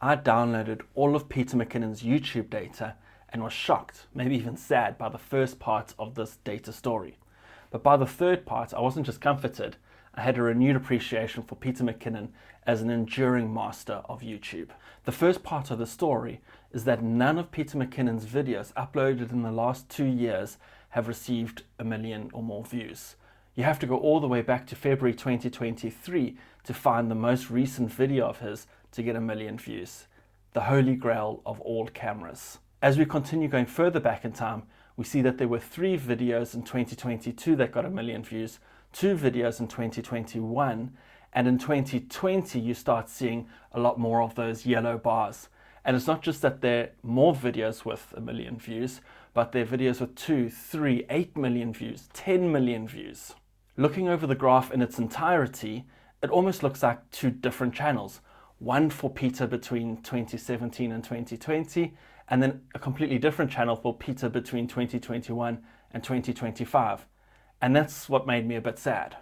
I downloaded all of Peter McKinnon's YouTube data and was shocked, maybe even sad, by the first part of this data story. But by the third part, I wasn't just comforted, I had a renewed appreciation for Peter McKinnon as an enduring master of YouTube. The first part of the story is that none of Peter McKinnon's videos uploaded in the last 2 years have received 1 million or more views. You have to go all the way back to February 2023 to find the most recent video of his to get 1 million views. The holy grail of all cameras. As we continue going further back in time, we see that there were 3 videos in 2022 that got 1 million views, 2 videos in 2021, and in 2020 you start seeing a lot more of those yellow bars. And it's not just that there are more videos with 1 million views, but there are videos with 2, 3, 8 million views, 10 million views. Looking over the graph in its entirety, it almost looks like 2 different channels. One for Peter between 2017 and 2020, and then a completely different channel for Peter between 2021 and 2025. And that's what made me a bit sad.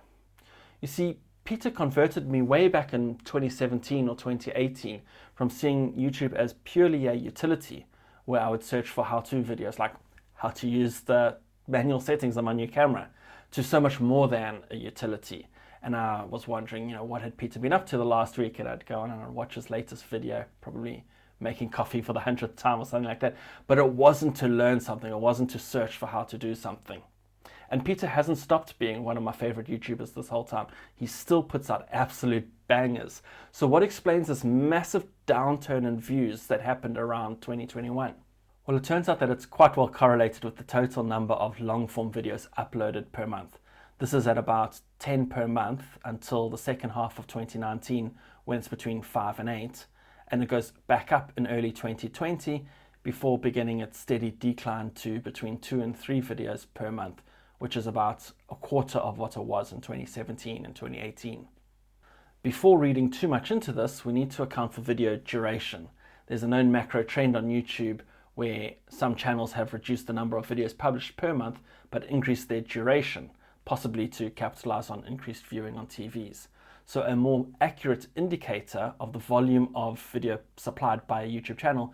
You see, Peter converted me way back in 2017 or 2018 from seeing YouTube as purely a utility, where I would search for how-to videos like how to use the manual settings on my new camera, to so much more than a utility. And I was wondering, what had Peter been up to the last week? And I'd go on and I'd watch his latest video, probably making coffee for the 100th time or something like that. But it wasn't to learn something, it wasn't to search for how to do something. And Peter hasn't stopped being one of my favorite YouTubers this whole time. He still puts out absolute bangers. So what explains this massive downturn in views that happened around 2021? Well, it turns out that it's quite well correlated with the total number of long-form videos uploaded per month. This is at about 10 per month until the second half of 2019, when it's between 5 and 8. And it goes back up in early 2020 before beginning its steady decline to between 2 and 3 videos per month, which is about a quarter of what it was in 2017 and 2018. Before reading too much into this, we need to account for video duration. There's a known macro trend on YouTube where some channels have reduced the number of videos published per month but increased their duration, possibly to capitalize on increased viewing on TVs. So a more accurate indicator of the volume of video supplied by a YouTube channel,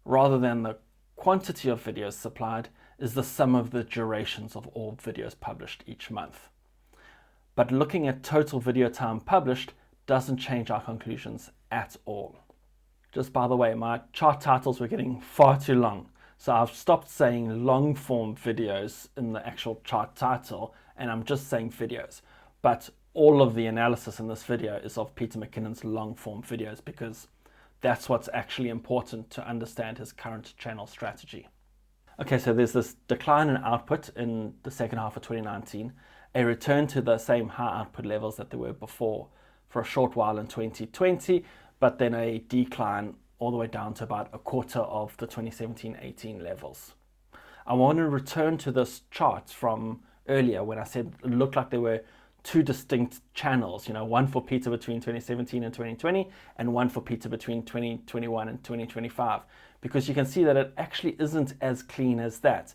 rather than the quantity of videos supplied, is the sum of the durations of all videos published each month. But looking at total video time published doesn't change our conclusions at all. Just by the way, my chart titles were getting far too long, so I've stopped saying long form videos in the actual chart title and I'm just saying videos. But all of the analysis in this video is of Peter McKinnon's long form videos, because that's what's actually important to understand his current channel strategy. Okay, so there's this decline in output in the second half of 2019, a return to the same high output levels that there were before for a short while in 2020, but then a decline all the way down to about a quarter of the 2017-18 levels. I want to return to this chart from earlier when I said it looked like there were 2 distinct channels, one for Peter between 2017 and 2020 and one for Peter between 2021 and 2025, because you can see that it actually isn't as clean as that.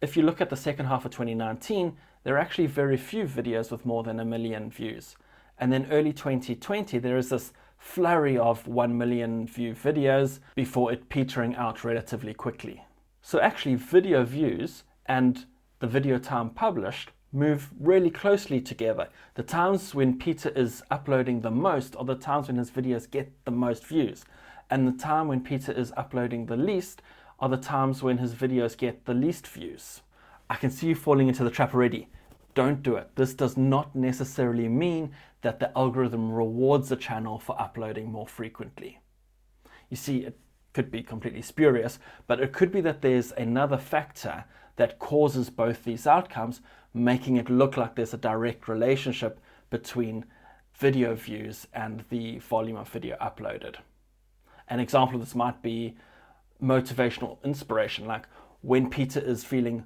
If you look at the second half of 2019, there are actually very few videos with more than 1 million views. And then early 2020, there is this flurry of 1 million view videos before it petering out relatively quickly. So actually video views and the video time published move really closely together. The times when Peter is uploading the most are the times when his videos get the most views. And the time when Peter is uploading the least are the times when his videos get the least views. I can see you falling into the trap already. Don't do it. This does not necessarily mean that the algorithm rewards the channel for uploading more frequently. You see, it could be completely spurious, but it could be that there's another factor that causes both these outcomes, making it look like there's a direct relationship between video views and the volume of video uploaded. An example of this might be motivational inspiration. Like when Peter is feeling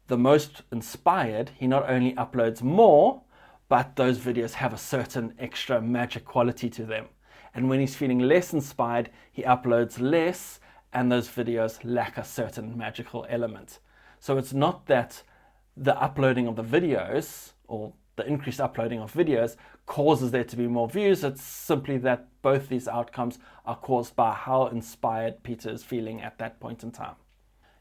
the most inspired, he not only uploads more, but those videos have a certain extra magic quality to them. And when he's feeling less inspired, he uploads less, and those videos lack a certain magical element. So it's not that the uploading of the videos or the increased uploading of videos causes there to be more views. It's simply that both these outcomes are caused by how inspired Peter is feeling at that point in time.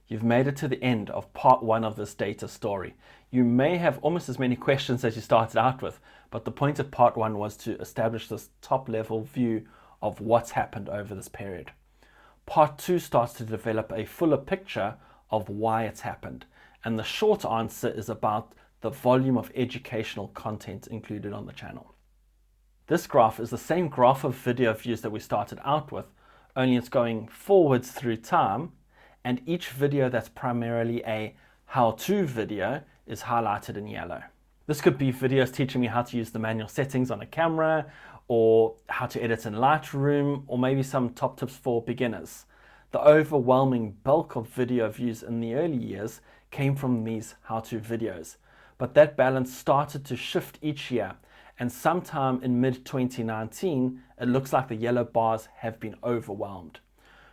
You've made it to the end of part 1 of this data story. You may have almost as many questions as you started out with, but the point of part 1 was to establish this top level view of what's happened over this period. Part 2 starts to develop a fuller picture of why it's happened, and the short answer is about the volume of educational content included on the channel. This graph is the same graph of video views that we started out with, only it's going forwards through time, and each video that's primarily a how-to video is highlighted in yellow. This could be videos teaching me how to use the manual settings on a camera, or how to edit in Lightroom, or maybe some top tips for beginners. The overwhelming bulk of video views in the early years came from these how-to videos, but that balance started to shift each year, and sometime in mid-2019, it looks like the yellow bars have been overwhelmed.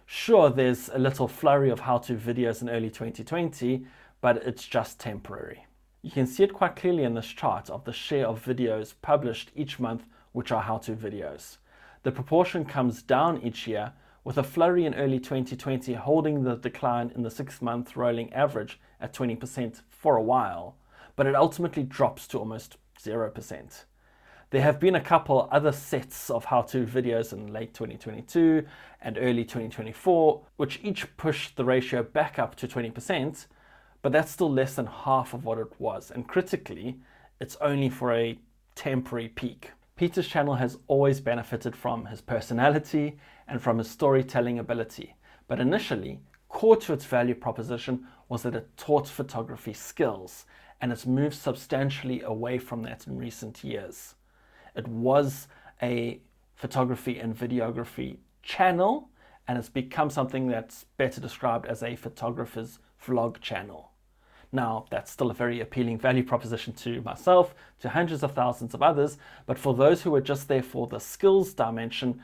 Sure, there's a little flurry of how-to videos in early 2020, but it's just temporary. You can see it quite clearly in this chart of the share of videos published each month which are how-to videos. The proportion comes down each year, with a flurry in early 2020 holding the decline in the 6-month rolling average at 20% for a while, but it ultimately drops to almost 0%. There have been a couple other sets of how-to videos in late 2022 and early 2024, which each pushed the ratio back up to 20%, but that's still less than half of what it was, and critically, it's only for a temporary peak. Peter's channel has always benefited from his personality and from his storytelling ability, but initially, core to its value proposition was that it taught photography skills, and it's moved substantially away from that in recent years. It was a photography and videography channel, and it's become something that's better described as a photographer's vlog channel. Now, that's still a very appealing value proposition to myself, to hundreds of thousands of others, but for those who are just there for the skills dimension,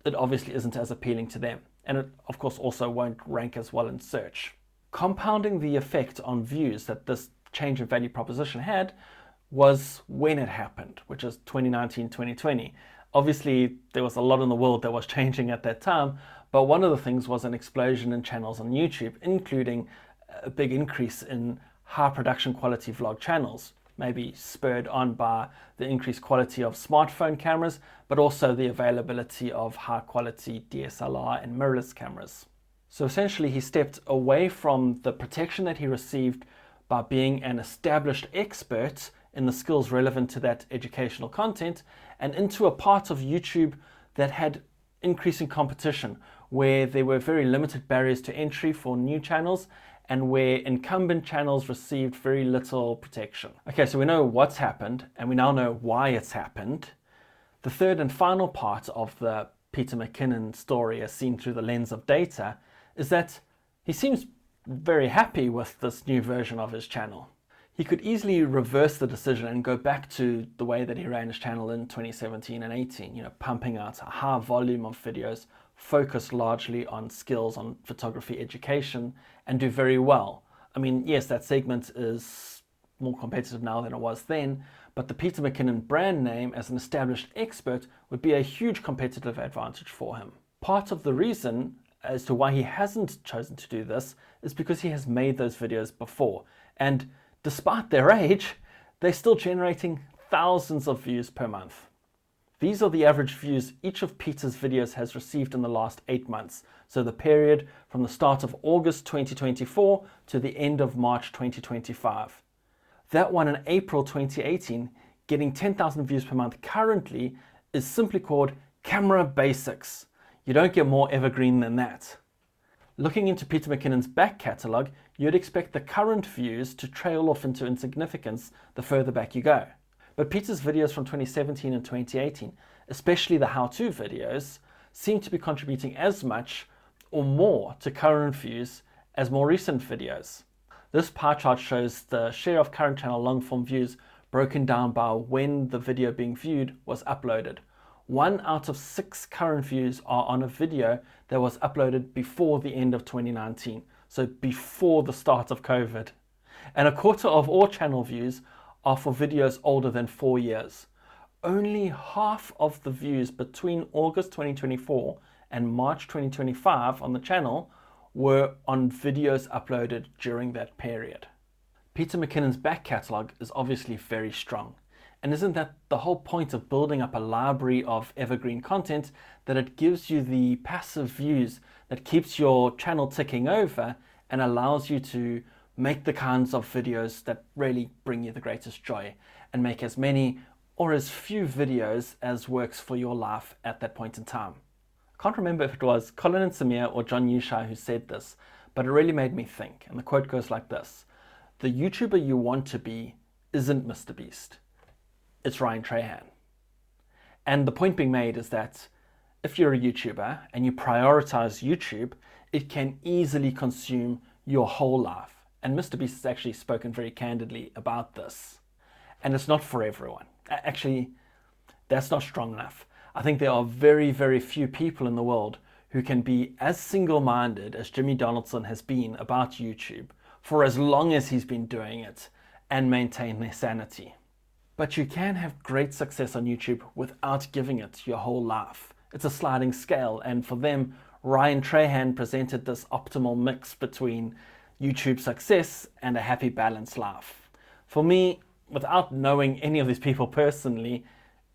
it obviously isn't as appealing to them. And it, of course, also won't rank as well in search. Compounding the effect on views that this change in value proposition had was when it happened, which is 2019-2020. Obviously, there was a lot in the world that was changing at that time, but one of the things was an explosion in channels on YouTube, including a big increase in high production quality vlog channels, maybe spurred on by the increased quality of smartphone cameras, but also the availability of high quality DSLR and mirrorless cameras. So essentially, he stepped away from the protection that he received by being an established expert in the skills relevant to that educational content, and into a part of YouTube that had increasing competition, where there were very limited barriers to entry for new channels, and where incumbent channels received very little protection. Okay, so we know what's happened, and we now know why it's happened. The third and final part of the Peter McKinnon story, as seen through the lens of data, is that he seems very happy with this new version of his channel. He could easily reverse the decision and go back to the way that he ran his channel in 2017 and 18, pumping out a high volume of videos, focused largely on skills, on photography education, and do very well. I mean, yes, that segment is more competitive now than it was then, but the Peter McKinnon brand name as an established expert would be a huge competitive advantage for him. Part of the reason as to why he hasn't chosen to do this is because he has made those videos before, and despite their age, they're still generating thousands of views per month. These are the average views each of Peter's videos has received in the last 8 months, so the period from the start of August 2024 to the end of March 2025. That one in April 2018, getting 10,000 views per month currently, is simply called Camera Basics. You don't get more evergreen than that. Looking into Peter McKinnon's back catalogue, you'd expect the current views to trail off into insignificance the further back you go. But Peter's videos from 2017 and 2018, especially the how-to videos, seem to be contributing as much or more to current views as more recent videos. This pie chart shows the share of current channel long-form views broken down by when the video being viewed was uploaded. 1 out of 6 current views are on a video that was uploaded before the end of 2019, so before the start of COVID. And 1/4 of all channel views are for videos older than 4 years. only half of the views between August 2024 and March 2025 on the channel were on videos uploaded during that period. Peter McKinnon's back catalogue is obviously very strong. And isn't that the whole point of building up a library of evergreen content, that it gives you the passive views that keeps your channel ticking over and allows you to make the kinds of videos that really bring you the greatest joy and make as many or as few videos as works for your life at that point in time. I can't remember if it was Colin and Samir or John Yushai who said this, but it really made me think. And the quote goes like this: "The YouTuber you want to be isn't Mr. Beast. It's Ryan Trahan." And the point being made is that if you're a YouTuber and you prioritize YouTube, it can easily consume your whole life. And Mr. Beast has actually spoken very candidly about this. And it's not for everyone. Actually, that's not strong enough. I think there are very, very few people in the world who can be as single-minded as Jimmy Donaldson has been about YouTube for as long as he's been doing it and maintain their sanity. But you can have great success on YouTube without giving it your whole life. It's a sliding scale, and for them, Ryan Trahan presented this optimal mix between YouTube success and a happy, balanced life. For me, without knowing any of these people personally,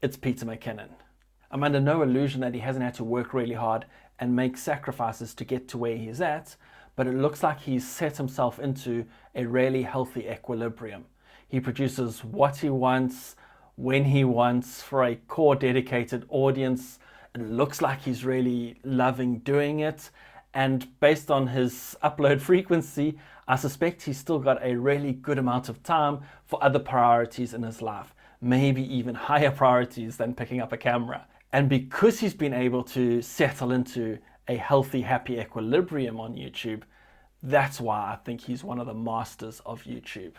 it's Peter McKinnon. I'm under no illusion that he hasn't had to work really hard and make sacrifices to get to where he's at, but it looks like he's set himself into a really healthy equilibrium. He produces what he wants, when he wants, for a core dedicated audience. It looks like he's really loving doing it. And based on his upload frequency, I suspect he's still got a really good amount of time for other priorities in his life, maybe even higher priorities than picking up a camera. And because he's been able to settle into a healthy, happy equilibrium on YouTube, that's why I think he's one of the masters of YouTube.